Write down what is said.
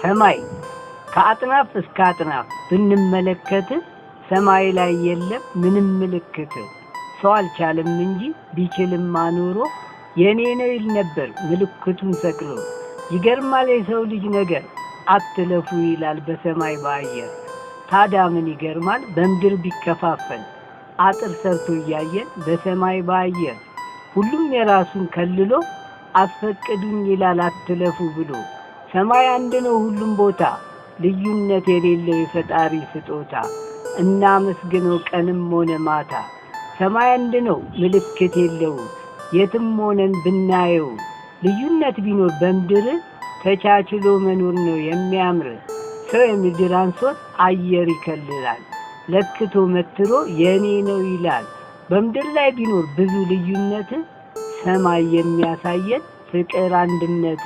ሰማይ ከአጥናፍ እስከ አጥናፍ ብንመለከት ሰማይ ላይ የለም ምንም ምልክት ሰው አልቻለም እንጂ ቢችልም ማኖሮ የኔ ነው ይል ነበር ምልክቱን ሰቅሎ ይገርማል የሰው ልጅ ነገር አትለፉ ይላል በሰማይ በአየር ታዲያ ምን ይገርማል በምድር ቢከፋፈል አጥር ሰርቶ ያየን በሰማይ በአየር ሁሉም የራሱን ከልሎ አስፈቅዱኝ ይላል አትለፉ ብሎ ሰማይ አንድ ነው ሁሉም ቦታ ልዩነት የሌለው የፈጣሪ ስጦታ እና መስግነው ቀንም ሆነ ማታ ሰማይ አንድ ነው ምልክት የለው የትም ሆነን ብናየው ልዩነት ቢኖር በምድር ተቻችሎ መኖር ነው የሚያምር ሰው የምድር አንሶት አየር ይከልላል ለክቶ መትሮ የኔ ነው ይላል በምድር ላይ ቢኖር ብዙ ልዩነት ሰማይ የሚያሳየን ፍቅር አንድነት